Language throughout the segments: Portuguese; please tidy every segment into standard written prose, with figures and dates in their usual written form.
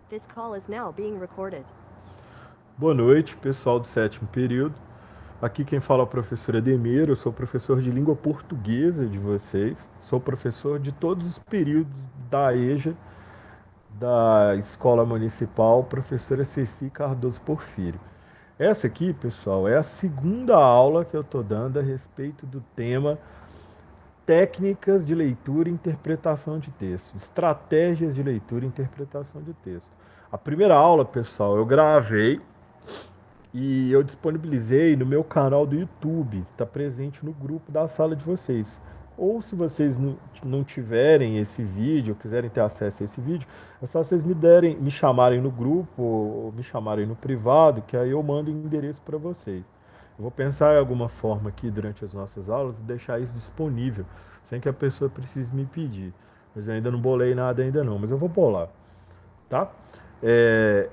This call is now being recorded. Boa noite, pessoal do sétimo período. Aqui quem fala é o professor Ademir, eu sou professor de língua portuguesa de vocês, sou professor de todos os períodos da EJA, da Escola Municipal Professora Ceci Cardoso Porfírio. Essa aqui, pessoal, é a segunda aula que eu estou dando a respeito do tema técnicas de leitura e interpretação de texto, estratégias de leitura e interpretação de texto. A primeira aula, pessoal, eu gravei e eu disponibilizei no meu canal do YouTube, está presente no grupo da sala de vocês. Ou se vocês não tiverem esse vídeo, ou quiserem ter acesso a esse vídeo, é só vocês me chamarem no grupo, ou me chamarem no privado, que aí eu mando o endereço para vocês. Eu vou pensar em alguma forma aqui durante as nossas aulas e deixar isso disponível, sem que a pessoa precise me pedir. Mas eu ainda não bolei nada ainda não, mas eu vou bolar, tá? É,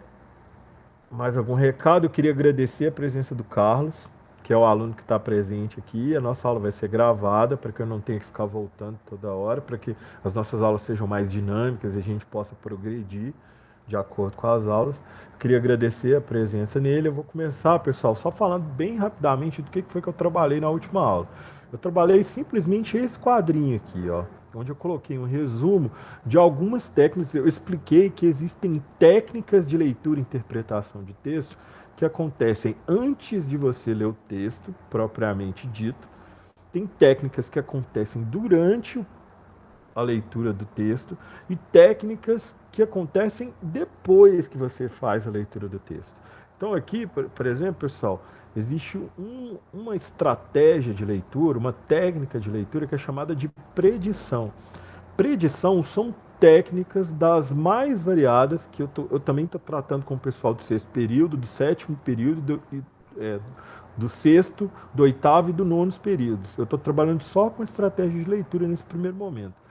mais algum recado? Eu queria agradecer a presença do Carlos, que é o aluno que está presente aqui. A nossa aula vai ser gravada para que eu não tenha que ficar voltando toda hora, para que as nossas aulas sejam mais dinâmicas e a gente possa progredir de acordo com as aulas. Eu queria agradecer a presença nele. Eu vou começar, pessoal, só falando bem rapidamente do que foi que eu trabalhei na última aula. Eu trabalhei simplesmente esse quadrinho aqui, ó, onde eu coloquei um resumo de algumas técnicas. Eu expliquei que existem técnicas de leitura e interpretação de texto que acontecem antes de você ler o texto, propriamente dito. Tem técnicas que acontecem durante a leitura do texto e técnicas que acontecem depois que você faz a leitura do texto. Então aqui, por exemplo, pessoal, existe uma estratégia de leitura, uma técnica de leitura que é chamada de predição. Predição são técnicas das mais variadas que eu também estou tratando com o pessoal do sexto período, do sétimo período, é, do sexto, do oitavo e do nono períodos. Eu estou trabalhando só com estratégia de leitura nesse primeiro momento.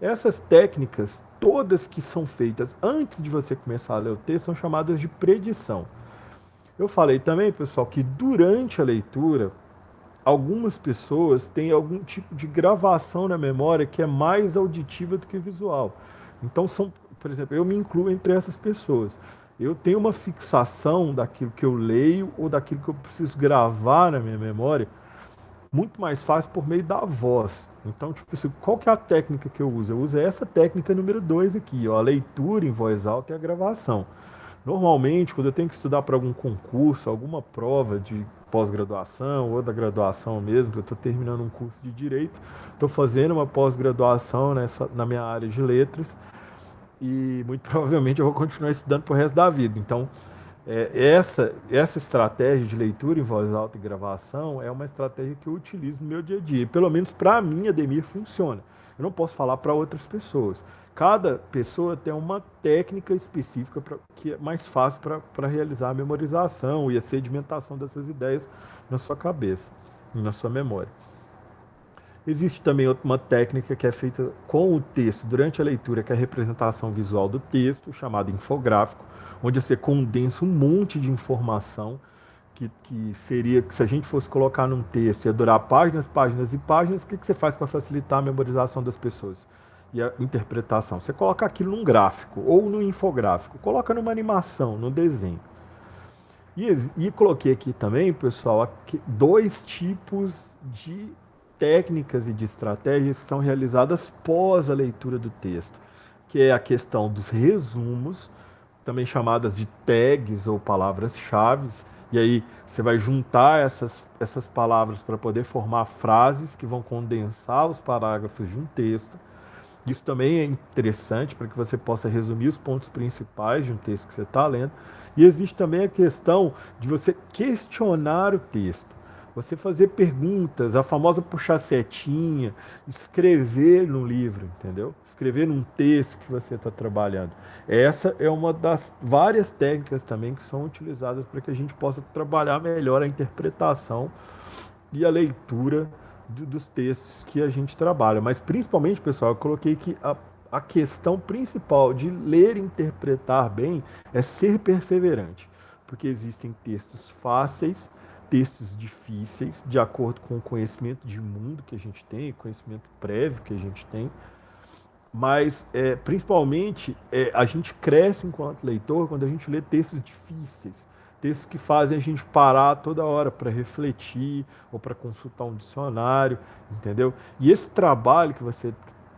Essas técnicas, todas que são feitas antes de você começar a ler o texto, são chamadas de predição. Eu falei também, pessoal, que durante a leitura, algumas pessoas têm algum tipo de gravação na memória que é mais auditiva do que visual. Então, por exemplo, eu me incluo entre essas pessoas. Eu tenho uma fixação daquilo que eu leio ou daquilo que eu preciso gravar na minha memória muito mais fácil por meio da voz. Então, tipo assim, qual que é a técnica que eu uso? Eu uso essa técnica número 2 aqui, ó, a leitura em voz alta e a gravação. Normalmente, quando eu tenho que estudar para algum concurso, alguma prova de pós-graduação ou da graduação mesmo, que eu estou terminando um curso de Direito, estou fazendo uma pós-graduação na minha área de letras e muito provavelmente eu vou continuar estudando para o resto da vida. Então, essa estratégia de leitura em voz alta e gravação é uma estratégia que eu utilizo no meu dia a dia. Pelo menos para mim, Ademir, funciona. Eu não posso falar para outras pessoas. Cada pessoa tem uma técnica específica que é mais fácil para realizar a memorização e a sedimentação dessas ideias na sua cabeça, na sua memória. Existe também uma técnica que é feita com o texto durante a leitura, que é a representação visual do texto, chamada infográfico, onde você condensa um monte de informação que seria que se a gente fosse colocar num texto ia durar páginas, páginas e páginas. O que você faz para facilitar a memorização das pessoas e a interpretação? Você coloca aquilo num gráfico ou num infográfico, coloca numa animação, no desenho. E coloquei aqui também, pessoal, dois tipos de técnicas e de estratégias que são realizadas pós a leitura do texto, que é a questão dos resumos, também chamadas de tags ou palavras-chave, e aí você vai juntar essas palavras para poder formar frases que vão condensar os parágrafos de um texto. Isso também é interessante para que você possa resumir os pontos principais de um texto que você está lendo. E existe também a questão de você questionar o texto, você fazer perguntas, a famosa puxar setinha, escrever no livro, entendeu? Escrever num texto que você está trabalhando. Essa é uma das várias técnicas também que são utilizadas para que a gente possa trabalhar melhor a interpretação e a leitura dos textos que a gente trabalha. Mas principalmente, pessoal, eu coloquei que a questão principal de ler e interpretar bem é ser perseverante. Porque existem textos fáceis, textos difíceis, de acordo com o conhecimento de mundo que a gente tem, conhecimento prévio que a gente tem. Mas, principalmente, a gente cresce enquanto leitor quando a gente lê textos difíceis, textos que fazem a gente parar toda hora para refletir ou para consultar um dicionário, entendeu? E esse trabalho que você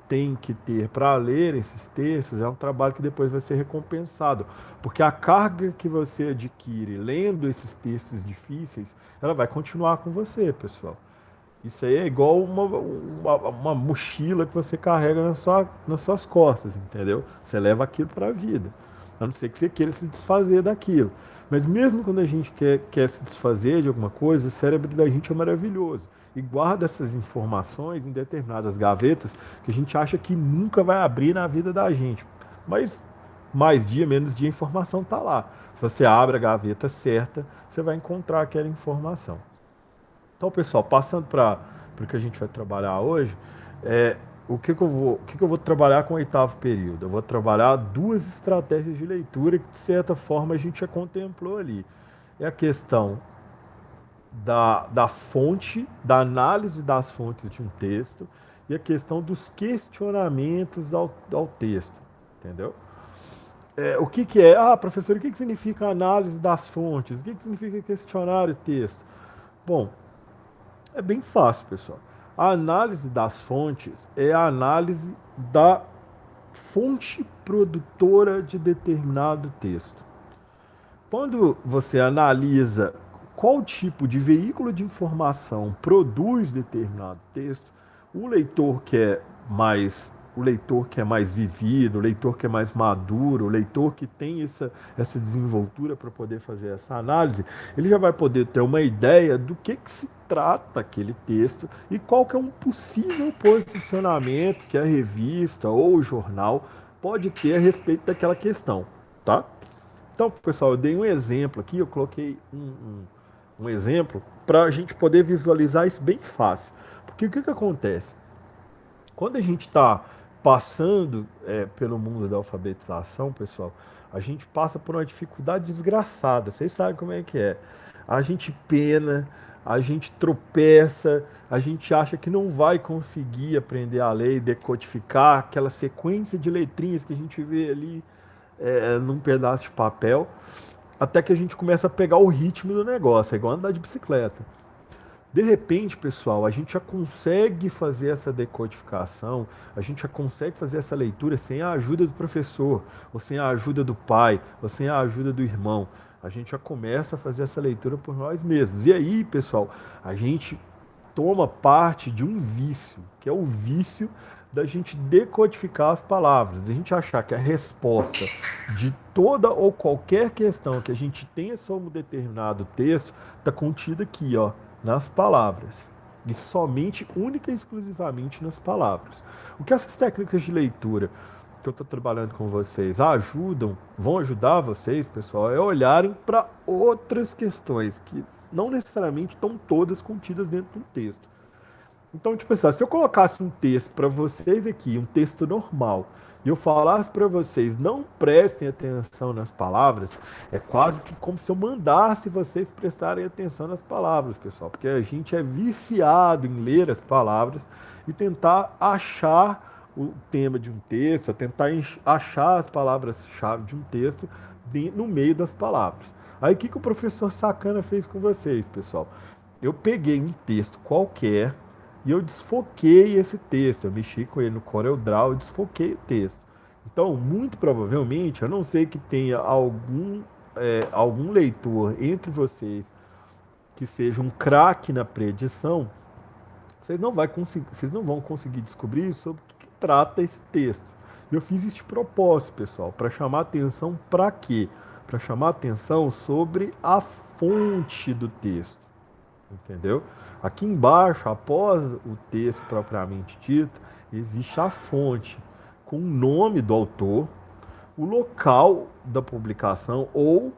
tem que ter para ler esses textos é um trabalho que depois vai ser recompensado, porque a carga que você adquire lendo esses textos difíceis, ela vai continuar com você, pessoal. Isso aí é igual uma mochila que você carrega nas suas costas, entendeu? Você leva aquilo para a vida. A não ser que você queira se desfazer daquilo. Mas mesmo quando a gente quer se desfazer de alguma coisa, o cérebro da gente é maravilhoso. E guarda essas informações em determinadas gavetas que a gente acha que nunca vai abrir na vida da gente. Mas mais dia, menos dia, a informação está lá. Se você abre a gaveta certa, você vai encontrar aquela informação. Então, pessoal, passando para o que a gente vai trabalhar hoje, o que que eu vou trabalhar com o oitavo período? Eu vou trabalhar duas estratégias de leitura que, de certa forma, a gente já contemplou ali. É a questão da fonte, da análise das fontes de um texto e a questão dos questionamentos ao texto, entendeu? O que que é? Ah, professor, o que que significa análise das fontes? O que que significa questionar o texto? Bom, é bem fácil, pessoal. A análise das fontes é a análise da fonte produtora de determinado texto. Quando você analisa qual tipo de veículo de informação produz determinado texto, o leitor que é mais vivido, o leitor que é mais maduro, o leitor que tem essa desenvoltura para poder fazer essa análise, ele já vai poder ter uma ideia do que se trata aquele texto e qual que é um possível posicionamento que a revista ou o jornal pode ter a respeito daquela questão, tá? Então, pessoal, eu dei um exemplo aqui, eu coloquei um exemplo para a gente poder visualizar isso bem fácil. Porque o que acontece? Quando a gente está passando pelo mundo da alfabetização, pessoal, a gente passa por uma dificuldade desgraçada. Vocês sabem como é que é. A gente pena, a gente tropeça, a gente acha que não vai conseguir aprender a ler e decodificar aquela sequência de letrinhas que a gente vê ali num pedaço de papel, até que a gente começa a pegar o ritmo do negócio. É igual andar de bicicleta. De repente, pessoal, a gente já consegue fazer essa decodificação, a gente já consegue fazer essa leitura sem a ajuda do professor, ou sem a ajuda do pai, ou sem a ajuda do irmão. A gente já começa a fazer essa leitura por nós mesmos. E aí, pessoal, a gente toma parte de um vício, que é o vício da gente decodificar as palavras, da gente achar que a resposta de toda ou qualquer questão que a gente tenha sobre um determinado texto está contida aqui, ó, nas palavras. E somente, única e exclusivamente nas palavras. O que essas técnicas de leitura que eu estou trabalhando com vocês vão ajudar vocês, pessoal, é olharem para outras questões que não necessariamente estão todas contidas dentro de um texto. Então, tipo assim, se eu colocasse um texto para vocês aqui, um texto normal, e eu falasse para vocês, não prestem atenção nas palavras, é quase que como se eu mandasse vocês prestarem atenção nas palavras, pessoal, porque a gente é viciado em ler as palavras e tentar achar o tema de um texto, tentar achar as palavras-chave de um texto no meio das palavras. Aí o que o professor Sacana fez com vocês, pessoal? Eu peguei um texto qualquer e eu desfoquei esse texto, eu mexi com ele no CorelDRAW e desfoquei o texto. Então, muito provavelmente, a não ser que tenha algum leitor entre vocês que seja um craque na predição, vocês não vão conseguir descobrir sobre o que trata esse texto. Eu fiz isso de propósito, pessoal, para chamar atenção para quê? Para chamar atenção sobre a fonte do texto. Entendeu? Aqui embaixo, após o texto propriamente dito, existe a fonte com o nome do autor, o local da publicação ou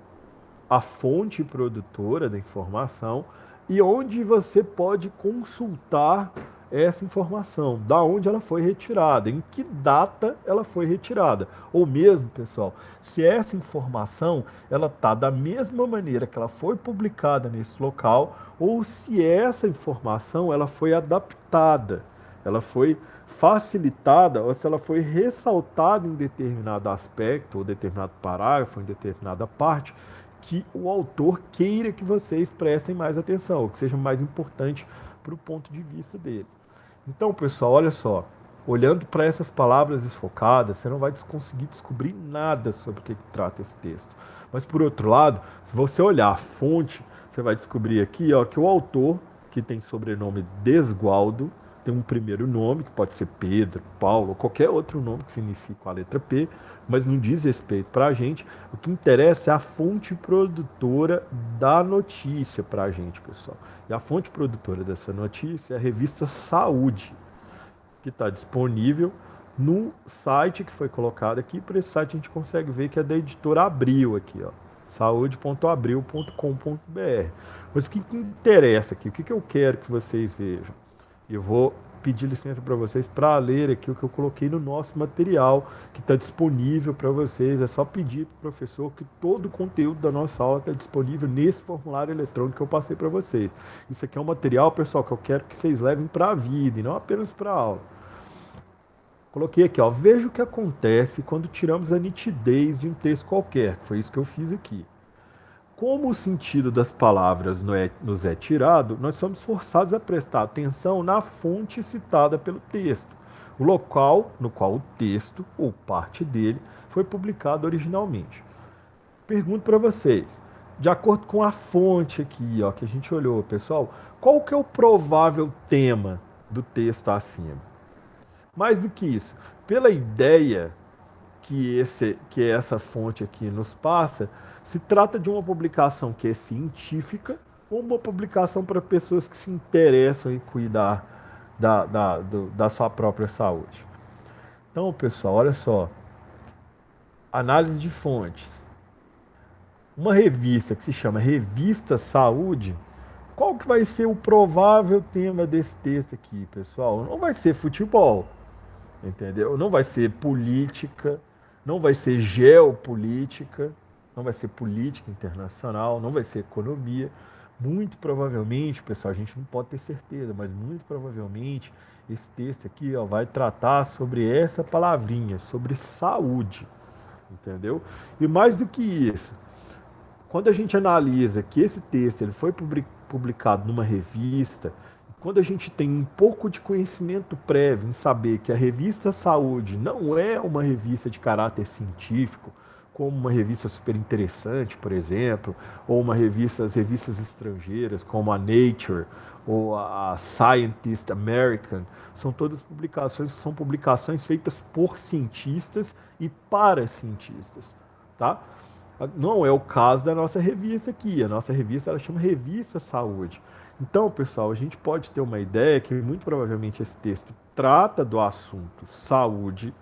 a fonte produtora da informação e onde você pode consultar essa informação, da onde ela foi retirada, em que data ela foi retirada, ou mesmo, pessoal, se essa informação ela está da mesma maneira que ela foi publicada nesse local, ou se essa informação ela foi adaptada. ela foi facilitada ou se ela foi ressaltada em determinado aspecto, ou determinado parágrafo, ou em determinada parte, que o autor queira que vocês prestem mais atenção, ou que seja mais importante para o ponto de vista dele. Então, pessoal, olha só. Olhando para essas palavras desfocadas, você não vai conseguir descobrir nada sobre o que trata esse texto. Mas, por outro lado, se você olhar a fonte, você vai descobrir aqui ó, que o autor, que tem sobrenome Desgualdo, tem um primeiro nome, que pode ser Pedro, Paulo, ou qualquer outro nome que se inicie com a letra P, mas não diz respeito para a gente. O que interessa é a fonte produtora da notícia para a gente, pessoal. E a fonte produtora dessa notícia é a revista Saúde, que está disponível no site que foi colocado aqui. Por esse site a gente consegue ver que é da editora Abril aqui, ó, saúde.abril.com.br. Mas o que interessa aqui, o que eu quero que vocês vejam? Eu vou pedir licença para vocês para ler aqui o que eu coloquei no nosso material, que está disponível para vocês. É só pedir para o professor que todo o conteúdo da nossa aula está disponível nesse formulário eletrônico que eu passei para vocês. Isso aqui é um material, pessoal, que eu quero que vocês levem para a vida e não apenas para a aula. Coloquei aqui, ó, veja o que acontece quando tiramos a nitidez de um texto qualquer, que foi isso que eu fiz aqui. Como o sentido das palavras nos é tirado, nós somos forçados a prestar atenção na fonte citada pelo texto, o local no qual o texto, ou parte dele, foi publicado originalmente. Pergunto para vocês, de acordo com a fonte aqui, ó, que a gente olhou, pessoal, qual que é o provável tema do texto acima? Mais do que isso, pela ideia que essa fonte aqui nos passa, se trata de uma publicação que é científica ou uma publicação para pessoas que se interessam em cuidar da sua própria saúde. Então, pessoal, olha só. Análise de fontes. Uma revista que se chama Revista Saúde, qual que vai ser o provável tema desse texto aqui, pessoal? Não vai ser futebol, entendeu? Não vai ser política, não vai ser geopolítica, não vai ser política internacional, não vai ser economia. Muito provavelmente, pessoal, a gente não pode ter certeza, mas muito provavelmente esse texto aqui ó, vai tratar sobre essa palavrinha, sobre saúde, entendeu? E mais do que isso, quando a gente analisa que esse texto ele foi publicado numa revista, quando a gente tem um pouco de conhecimento prévio em saber que a revista Saúde não é uma revista de caráter científico, como uma revista super interessante, por exemplo, ou as revistas estrangeiras, como a Nature ou a Scientist American, são todas publicações que são publicações feitas por cientistas e para cientistas, tá? Não é o caso da nossa revista aqui. A nossa revista ela chama Revista Saúde. Então, pessoal, a gente pode ter uma ideia que muito provavelmente esse texto trata do assunto saúde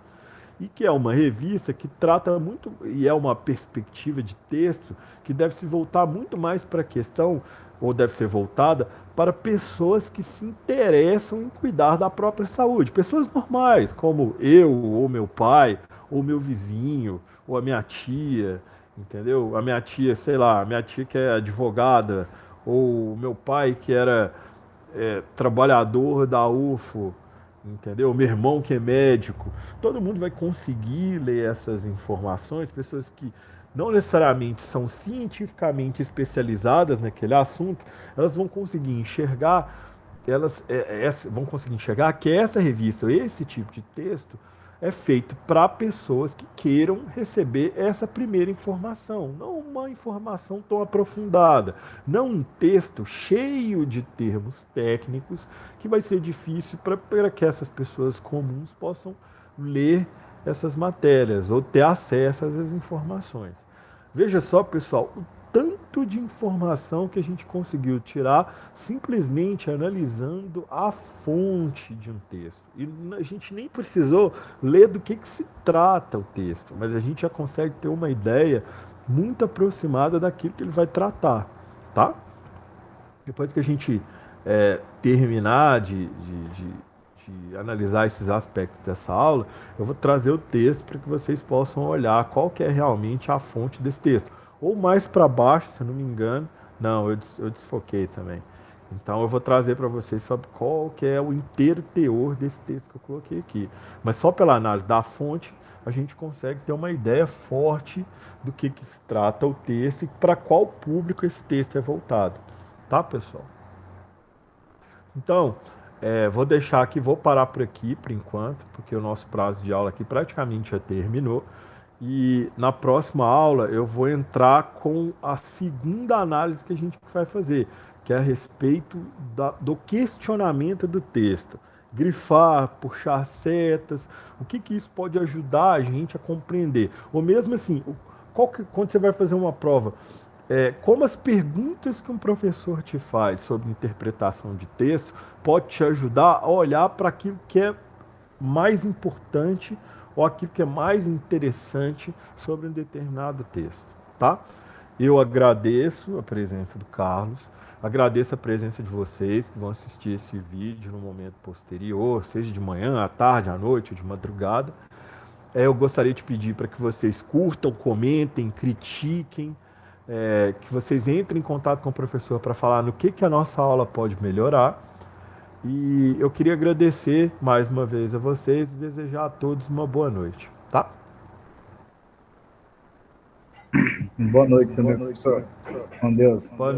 e que é uma revista que trata muito, e é uma perspectiva de texto que deve se voltar muito mais para a questão, ou deve ser voltada para pessoas que se interessam em cuidar da própria saúde. Pessoas normais, como eu, ou meu pai, ou meu vizinho, ou a minha tia, entendeu? A minha tia, sei lá, a minha tia que é advogada, ou o meu pai que era trabalhador da UFO, entendeu? Meu irmão que é médico. Todo mundo vai conseguir ler essas informações, pessoas que não necessariamente são cientificamente especializadas naquele assunto, elas vão conseguir enxergar, vão conseguir enxergar que essa revista, esse tipo de texto, é feito para pessoas que queiram receber essa primeira informação, não uma informação tão aprofundada, não um texto cheio de termos técnicos que vai ser difícil para que essas pessoas comuns possam ler essas matérias ou ter acesso a essas informações. Veja só, pessoal, o tanto de informação que a gente conseguiu tirar simplesmente analisando a fonte de um texto. E a gente nem precisou ler do que se trata o texto, mas a gente já consegue ter uma ideia muito aproximada daquilo que ele vai tratar, tá? Depois que a gente terminar de analisar esses aspectos dessa aula, eu vou trazer o texto para que vocês possam olhar qual que é realmente a fonte desse texto. Ou mais para baixo, se eu não me engano. Não, eu desfoquei também. Então eu vou trazer para vocês sobre qual que é o inteiro teor desse texto que eu coloquei aqui. Mas só pela análise da fonte, a gente consegue ter uma ideia forte do que se trata o texto e para qual público esse texto é voltado. Tá, pessoal? Então, vou deixar aqui, vou parar por aqui por enquanto, porque o nosso prazo de aula aqui praticamente já terminou. E na próxima aula eu vou entrar com a segunda análise que a gente vai fazer, que é a respeito do questionamento do texto. Grifar, puxar setas, o que isso pode ajudar a gente a compreender. Ou mesmo assim, quando você vai fazer uma prova, como as perguntas que um professor te faz sobre interpretação de texto pode te ajudar a olhar para aquilo que é mais importante ou aquilo que é mais interessante sobre um determinado texto, tá? Eu agradeço a presença do Carlos, agradeço a presença de vocês que vão assistir esse vídeo no momento posterior, seja de manhã, à tarde, à noite ou de madrugada. Eu gostaria de pedir para que vocês curtam, comentem, critiquem, que vocês entrem em contato com o professor para falar no que a nossa aula pode melhorar. E eu queria agradecer mais uma vez a vocês e desejar a todos uma boa noite, tá? Boa noite também, professor. Com Deus. Boa